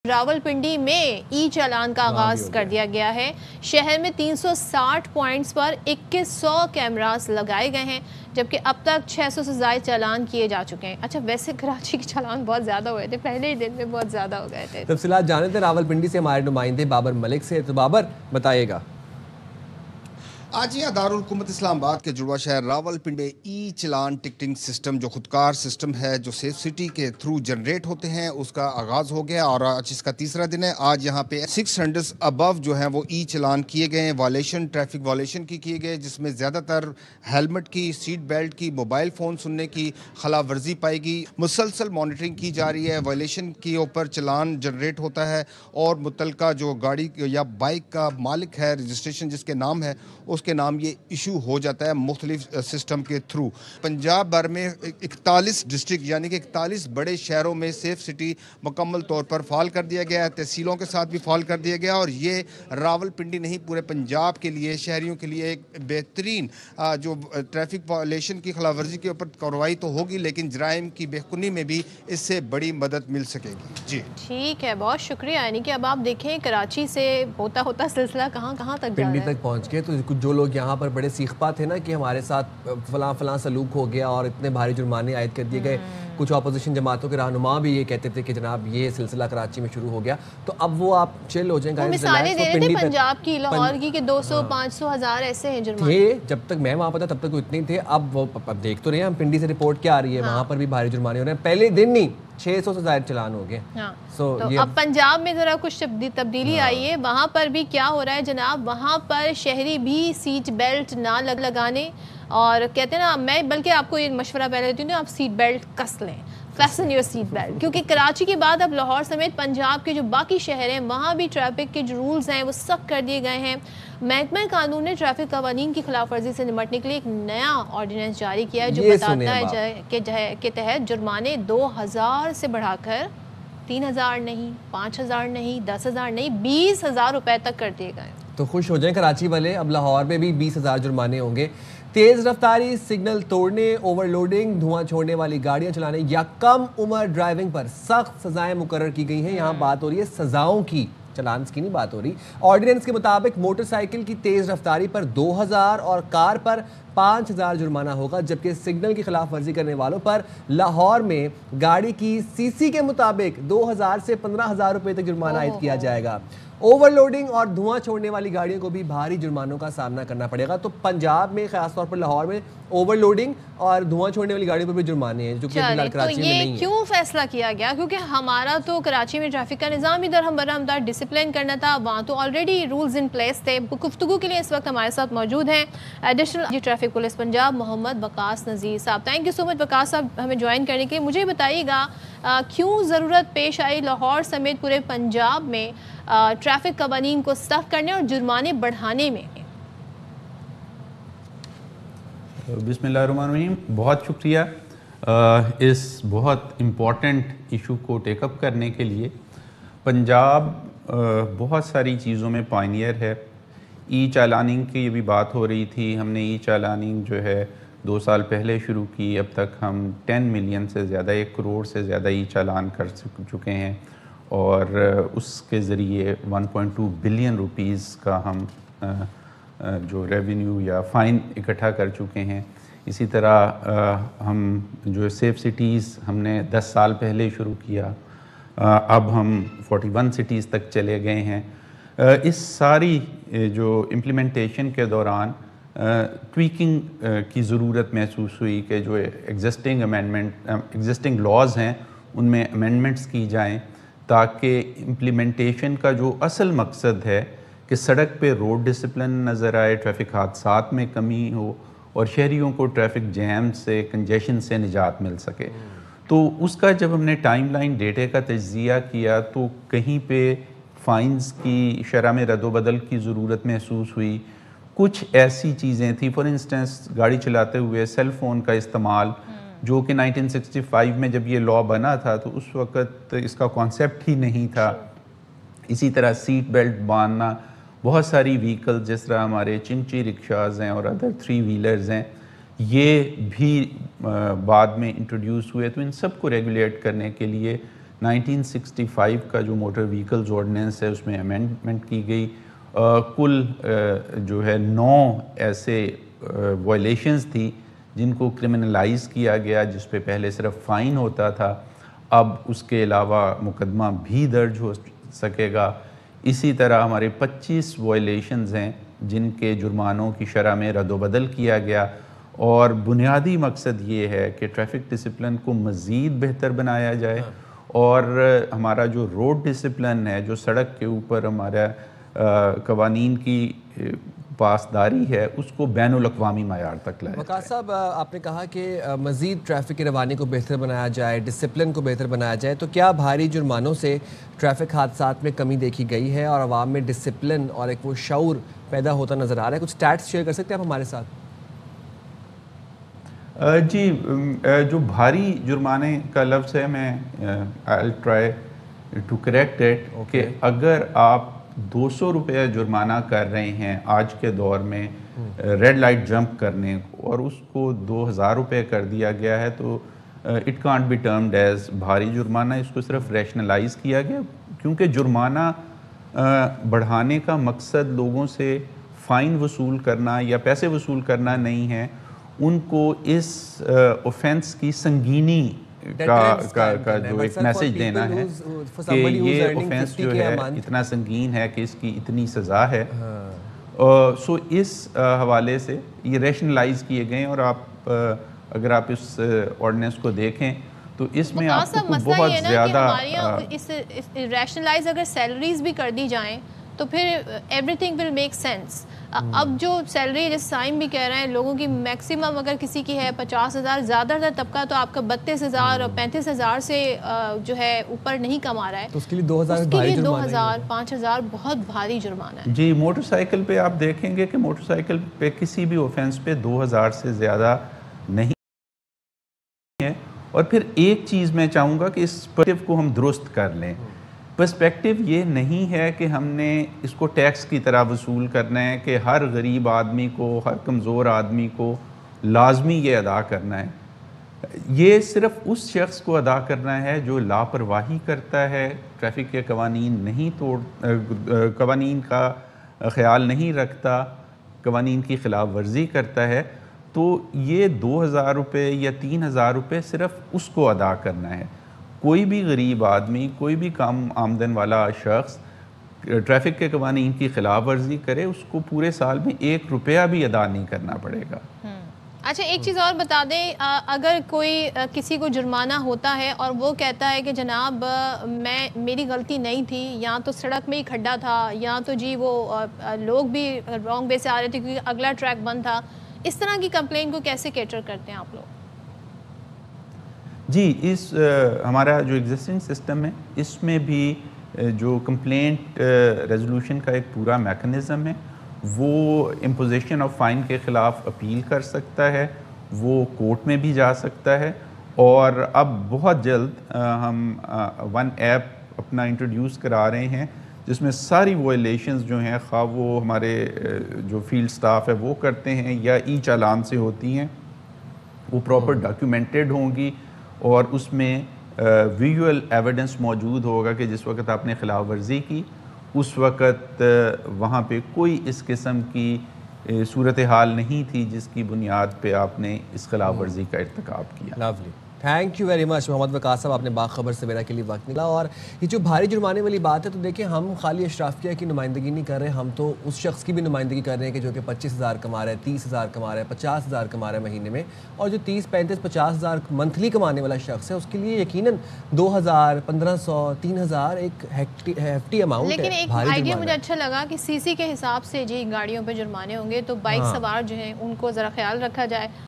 راولپنڈی میں ای چالان کا آغاز کر دیا گیا ہے۔ شہر میں 360 پوائنٹس پر 2100 کیمراز لگائے گئے ہیں، جبکہ اب تک 600 سے زائد چالان کیے جا چکے ہیں۔ اچھا، ویسے کراچی کے چالان بہت زیادہ ہوئے تھے، پہلے ہی دن میں بہت زیادہ ہو گئے تھے۔ تفصیلات جانے تھے راولپنڈی سے ہمارے نمائندے بابر ملک سے۔ تو بابر بتائیے گا۔ آج یہاں دارالحکومت اسلام آباد کے جڑواں شہر راولپنڈی میں ای چلان ٹکٹنگ سسٹم جو خودکار سسٹم ہے جو سیف سٹی کے تھرو جنریٹ ہوتے ہیں اس کا آغاز ہو گیا، اور آج اس کا تیسرا دن ہے۔ آج یہاں پہ 600 ابو جو ہیں وہ ای چلان کیے گئے ہیں، وائلیشن ٹریفک وائلیشن کی کیے گئے، جس میں زیادہ تر ہیلمٹ کی، سیٹ بیلٹ کی، موبائل فون سننے کی خلاف ورزی پائی گئی۔ مسلسل مانیٹرنگ کی جا رہی ہے، وائلیشن کے اوپر چلان جنریٹ ہوتا ہے اور متعلقہ جو گاڑی یا بائک کا مالک ہے، رجسٹریشن جس کے نام ہے اس کے نام یہ ایشو ہو جاتا ہے مختلف سسٹم کے تھرو۔ پنجاب بھر میں 41 ڈسٹرکٹ یعنی کہ 41 بڑے شہروں میں سیف سٹی مکمل طور پر فعال کر دیا گیا ہے، تحصیلوں کے ساتھ بھی فعال کر دیا گیا، اور یہ راولپنڈی نہیں پورے پنجاب کے لیے، شہریوں کے لیے ایک بہترین جو ٹریفک وائلیشن کی خلاف ورزی کے اوپر کارروائی تو ہوگی، لیکن جرائم کی بے خونی میں بھی اس سے بڑی مدد مل سکے گی۔ جی ٹھیک ہے، بہت شکریہ۔ یعنی کہ اب آپ دیکھیں کراچی سے ہوتا سلسلہ کہاں کہاں تک جا رہا ہے، پنڈی تک پہنچ گئے۔ تو کچھ جو لوگ یہاں پر بڑے سیخپا تھے نا کہ ہمارے ساتھ فلاں سلوک ہو گیا اور اتنے بھاری جرمانے عائد کر دیے گئے، کچھ اپوزیشن جماعتوں کے رہنما بھی یہ کہتے تھے کہ جناب یہ سلسلہ کراچی میں شروع ہو گیا، تو اب وہ آپ چل ہو جائیں گے۔ مثالیں دے رہے تھے پنجاب کی، لاہور کی کہ 200 500 ہزار ایسے ہیں جرمانے تھے جب تک میں وہاں پہ تھا، تب تک وہ اتنے تھے۔ اب وہ دیکھ تو رہے ہیں ہم، پنڈی سے رپورٹ کیا آ رہی ہے، وہاں پر بھی بھاری جرمانے ہو رہے ہیں، پہلے دن نہیں 600 سے زائد چلان ہو گئے۔ تو اب پنجاب میں ذرا کچھ تبدیلی آئی ہے، وہاں پر بھی کیا ہو رہا ہے جناب، وہاں پر شہری بھی سیٹ بیلٹ نہ لگانے، اور کہتے ہیں نا، میں بلکہ آپ کو یہ مشورہ پہلے دیتی ہوں، آپ سیٹ بیلٹ کس لیں، فیسن یور سیٹ بیلٹ، کیونکہ کراچی کے بعد اب لاہور سمیت پنجاب کے جو باقی شہر ہیں وہاں بھی ٹریفک کے جو رولز ہیں وہ سخت کر دیے گئے ہیں۔ محکمہ قانون نے ٹریفک قوانین کی خلاف ورزی سے نمٹنے کے لیے ایک نیا آرڈیننس جاری کیا ہے جو بتاتا ہے کہ تحت جرمانے 2000 سے بڑھا کر 3000 نہیں، 5000 نہیں، 10,000 نہیں، 20,000 روپے تک کر دیے گئے۔ تو خوش ہو جائیں کراچی والے، اب لاہور میں بھی 20,000 جرمانے ہوں گے۔ تیز رفتاری، سگنل توڑنے، اوور لوڈنگ، دھواں چھوڑنے والی گاڑیاں چلانے یا کم عمر ڈرائیونگ پر سخت سزائیں مقرر کی گئی ہیں۔ یہاں بات ہو رہی ہے سزاؤں کی، چلانس کی نہیں بات ہو رہی۔ آرڈیننس کے مطابق موٹر سائیکل کی تیز رفتاری پر 2000 اور کار پر 5000 جرمانہ ہوگا، جبکہ سگنل کی خلاف ورزی کرنے والوں پر لاہور میں گاڑی کی سی سی کے مطابق 2000 سے 15,000 روپے تک جرمانہ عائد کیا جائے گا۔ اوور لوڈنگ اور دھواں چھوڑنے والی گاڑیوں کو بھی بھاری جرمانوں کا سامنا کرنا پڑے گا۔ تو پنجاب میں خاص طور پر لاہور میں اوور لوڈنگ اور دھواں چھوڑنے والی گاڑیوں پر بھی جرمانے ہیں، جو کہ فی الحال کراچی میں نہیں ہے۔ کیوں فیصلہ کیا گیا؟ کیونکہ ہمارا تو کراچی میں ٹریفک کا نظام ادھر ہم برہمدار ڈسپلن کرنا تھا، وہاں تو آلریڈی رولز ان پلیس تھے۔ گفتگو کے لیے اس وقت ہمارے ساتھ موجود ہیں ایڈیشنل ٹریفک پولیس پنجاب محمد وقاص نذیر صاحب۔ تھینک یو سو مچ وقاص صاحب ہمیں جوائن کرنے کے لیے۔ مجھے بتائیے گا کیوں ضرورت پیش آئی لاہور سمیت پورے پنجاب میں ٹریفک قوانین کو سخت کرنے اور جرمانے بڑھانے میں؟ بسم اللہ الرحمن الرحیم، بہت شکریہ اس بہت امپورٹنٹ ایشو کو ٹیک اپ کرنے کے لیے۔ پنجاب بہت ساری چیزوں میں پائنیئر ہے۔ ای چالاننگ کی بھی بات ہو رہی تھی، ہم نے ای چالاننگ جو ہے 2 سال پہلے شروع کی، اب تک ہم 10 ملین سے زیادہ، 1 کروڑ سے زیادہ ای چالان کر چکے ہیں، اور اس کے ذریعے 1.2 بلین روپیز کا ہم جو ریونیو یا فائن اکٹھا کر چکے ہیں۔ اسی طرح ہم جو سیف سٹیز ہم نے 10 سال پہلے شروع کیا، اب ہم 41 سٹیز تک چلے گئے ہیں۔ اس ساری جو امپلیمنٹیشن کے دوران ٹویکنگ کی ضرورت محسوس ہوئی کہ جو ایگزسٹنگ لاز ہیں ان میں امینڈمنٹس کی جائیں، تاکہ امپلیمنٹیشن کا جو اصل مقصد ہے کہ سڑک پہ روڈ ڈسپلن نظر آئے، ٹریفک حادثات میں کمی ہو اور شہریوں کو ٹریفک جیم سے، کنجیشن سے نجات مل سکے۔ تو اس کا جب ہم نے ٹائم لائن ڈیٹے کا تجزیہ کیا تو کہیں پہ فائنز کی شرح میں رد و بدل کی ضرورت محسوس ہوئی۔ کچھ ایسی چیزیں تھیں، فار انسٹنس گاڑی چلاتے ہوئے سیل فون کا استعمال، جو کہ 1965 میں جب یہ لاء بنا تھا تو اس وقت اس کا کانسیپٹ ہی نہیں تھا۔ اسی طرح سیٹ بیلٹ باندھنا، بہت ساری وہیکل جس طرح ہمارے چنچی رکشاز ہیں اور ادر 3 ویلرز ہیں، یہ بھی بعد میں انٹروڈیوس ہوئے۔ تو ان سب کو ریگولیٹ کرنے کے لیے 1965 کا جو موٹر وہیکلز آرڈیننس ہے اس میں امینڈمنٹ کی گئی. کل جو ہے 9 ایسے وائلیشنز تھی جن کو کرمنلائز کیا گیا، جس پہ پہلے صرف فائن ہوتا تھا، اب اس کے علاوہ مقدمہ بھی درج ہو سکے گا. اسی طرح ہمارے 25 وائلیشنز ہیں جن کے جرمانوں کی شرح میں رد و بدل کیا گیا، اور بنیادی مقصد یہ ہے کہ ٹریفک ڈسپلن کو مزید بہتر بنایا جائے، اور ہمارا جو روڈ ڈسپلن ہے، جو سڑک کے اوپر ہمارا قوانین کی پاسداری ہے، اس کو بین الاقوامی معیار تک لایا جائے. وقاص صاحب، آپ نے کہا کہ مزید ٹریفک کی روانی کو بہتر بنایا جائے، ڈسپلن کو بہتر بنایا جائے، تو کیا بھاری جرمانوں سے ٹریفک حادثات میں کمی دیکھی گئی ہے اور عوام میں ڈسپلن اور ایک وہ شعور پیدا ہوتا نظر آ رہا ہے؟ کچھ سٹیٹس شیئر کر سکتے ہیں آپ ہمارے ساتھ؟ جی، جو بھاری جرمانے کا لفظ ہے، میں I'll try to correct it کہ اگر آپ 200 روپے جرمانہ کر رہے ہیں آج کے دور میں ریڈ لائٹ جمپ کرنے اور اس کو 2000 روپے کر دیا گیا ہے، تو it can't be termed as بھاری جرمانہ. اس کو صرف ریشنلائز کیا گیا، کیونکہ جرمانہ بڑھانے کا مقصد لوگوں سے فائن وصول کرنا یا پیسے وصول کرنا نہیں ہے، ان کو اس اوفینس کی سنگینی کا جو ایک میسیج دینا ہے کہ یہ اوفینس جو ہے اتنا سنگین ہے کہ اس کی اتنی سزا ہے. سو اس حوالے سے یہ ریشنلائز کیے گئے ہیں، اور آپ اگر آپ اس آرڈیننس کو دیکھیں تو اس میں آپ کو بہت زیادہ ریشنلائز اگر سیلریز بھی کر دی جائیں تو پھر every thing will make sense. اب جو سیلری جس سائم بھی کہہ رہے ہیں لوگوں کی میکسیمم اگر کسی کی ہے 50,000، زیادہ تر طبقہ تو آپ کا 32,000 اور 35,000 سے جو ہے اوپر نہیں کما رہا ہے، تو اس کے لیے 2,000 5,000 بہت بھاری جرمانہ ہے. جی، موٹر سائیکل پہ آپ دیکھیں گے کہ موٹر سائیکل پہ کسی بھی اوفینس پہ 2,000 سے زیادہ نہیں ہے. اور پھر ایک چیز میں چاہوں گا کہ اس پرسپیکٹیو کو ہم درست کر لیں. پرسپیکٹیو یہ نہیں ہے کہ ہم نے اس کو ٹیکس کی طرح وصول کرنا ہے کہ ہر غریب آدمی کو، ہر کمزور آدمی کو لازمی یہ ادا کرنا ہے. یہ صرف اس شخص کو ادا کرنا ہے جو لاپرواہی کرتا ہے، ٹریفک کے قوانین کا خیال نہیں رکھتا، قوانین کی خلاف ورزی کرتا ہے. تو یہ 2,000 روپے یا 3,000 روپے صرف اس کو ادا کرنا ہے. کوئی بھی غریب آدمی، کوئی بھی کم آمدن والا شخص ٹریفک کے قوانین کی خلاف ورزی کرے، اس کو پورے سال میں 1 روپیہ بھی ادا نہیں کرنا پڑے گا. اچھا، ایک چیز اور بتا دیں، اگر کوئی کسی کو جرمانہ ہوتا ہے اور وہ کہتا ہے کہ جناب میری غلطی نہیں تھی، یا تو سڑک میں ہی کھڈا تھا، یا تو جی وہ لوگ بھی رانگ وے سے آ رہے تھے کیونکہ اگلا ٹریک بند تھا، اس طرح کی کمپلین کو کیسے کیٹر کرتے ہیں آپ لوگ؟ جی، ہمارا جو ایگزسٹنگ سسٹم ہے اس میں بھی جو کمپلینٹ ریزولوشن کا ایک پورا میکنزم ہے. وہ امپوزیشن آف فائن کے خلاف اپیل کر سکتا ہے، وہ کورٹ میں بھی جا سکتا ہے. اور اب بہت جلد ہم 1 ایپ اپنا انٹروڈیوس کرا رہے ہیں جس میں ساری وائلیشنز جو ہیں، خواہ وہ ہمارے جو فیلڈ سٹاف ہے وہ کرتے ہیں یا ای چالان سے ہوتی ہیں، وہ پراپر ڈاکیومنٹڈ ہوں گی، اور اس میں ویژول ایویڈنس موجود ہوگا کہ جس وقت آپ نے خلاف ورزی کی اس وقت وہاں پہ کوئی اس قسم کی صورتحال نہیں تھی جس کی بنیاد پہ آپ نے اس خلاف ورزی کا ارتکاب کیا. لولی، thank you very much Muhammad Waqas صاحب، آپ نے باخبر سویرا کے لیے وقت نکلا. اور یہ جو بھاری جرمانے والی بات ہے، تو دیکھیں ہم خالی اشرافیہ کی نمائندگی نہیں کر رہے، ہم تو اس شخص کی بھی نمائندگی کر رہے ہیں کہ جو کہ 25,000 کما رہا ہے، 30,000 کما رہا ہے، 50,000 کما رہا ہے مہینے میں. اور جو 30، 35، 50,000 منتھلی کمانے والا شخص ہے اس کے لیے یقیناً 2,000، 1,500، 3,000 ایک ہیفٹی اماؤنٹ ہے. لیکن ایک آئیڈیا مجھے اچھا لگا کہ سی سی کے حساب سے جی گاڑیوں پہ جرمانے ہوں گے، تو بائک سوار جو ہیں ان کو ذرا خیال رکھا جائے.